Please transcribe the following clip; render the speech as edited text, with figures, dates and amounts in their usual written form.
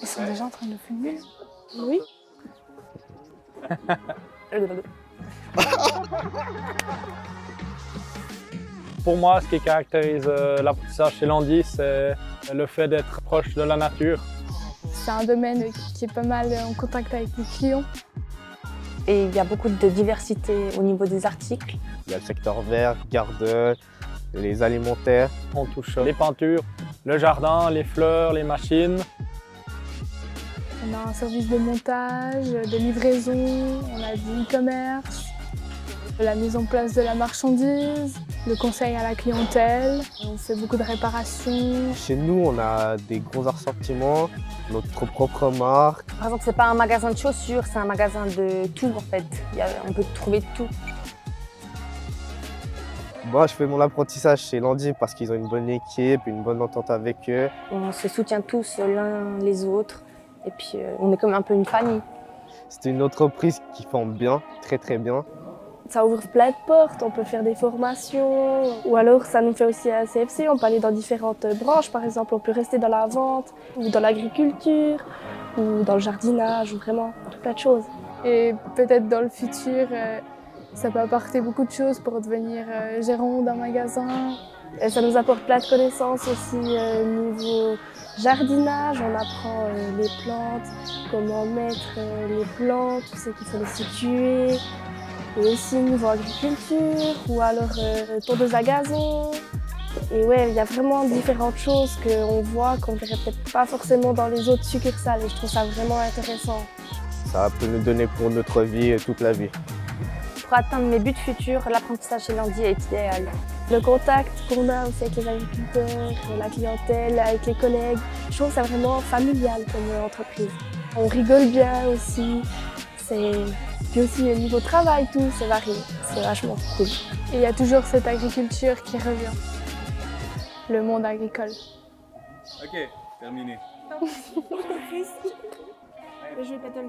Ils sont déjà en train de fumer. Oui. Pour moi, ce qui caractérise l'apprentissage chez Landy, c'est le fait d'être proche de la nature. C'est un domaine qui est pas mal en contact avec les clients. Et il y a beaucoup de diversité au niveau des articles. Il y a le secteur vert, garden, les alimentaires. On touche les peintures, le jardin, les fleurs, les machines. On a un service de montage, de livraison, on a du e-commerce, la mise en place de la marchandise, le conseil à la clientèle. On fait beaucoup de réparations. Chez nous, on a des gros assortiments, notre propre marque. Par exemple, c'est pas un magasin de chaussures, c'est un magasin de tout en fait. On peut trouver tout. Moi, je fais mon apprentissage chez Landy parce qu'ils ont une bonne équipe, une bonne entente avec eux. On se soutient tous l'un les autres. Et puis, on est comme un peu une famille. C'est une entreprise qui forme bien, très bien. Ça ouvre plein de portes, on peut faire des formations, ou alors ça nous fait aussi un CFC, on peut aller dans différentes branches, par exemple on peut rester dans la vente, ou dans l'agriculture, ou dans le jardinage, ou vraiment plein de choses. Et peut-être dans le futur, ça peut apporter beaucoup de choses pour devenir gérant d'un magasin. Et ça nous apporte plein de connaissances aussi niveau jardinage, on apprend les plantes, comment mettre les plantes, où c'est qu'il faut les situer. Et aussi niveau agriculture, ou alors tondeuse à gazon. Et ouais, il y a vraiment différentes choses qu'on voit, qu'on ne verrait peut-être pas forcément dans les autres succursales. Et je trouve ça vraiment intéressant. Ça peut nous donner pour notre vie, toute la vie. Pour atteindre mes buts futurs, l'apprentissage chez Landy est idéal. Le contact qu'on a aussi avec les agriculteurs, la clientèle, avec les collègues, je trouve ça vraiment familial comme entreprise. On rigole bien aussi. Puis aussi au niveau travail, tout, c'est varié. C'est vachement cool. Et il y a toujours cette agriculture qui revient. Le monde agricole. Ok, terminé. Je vais pas te le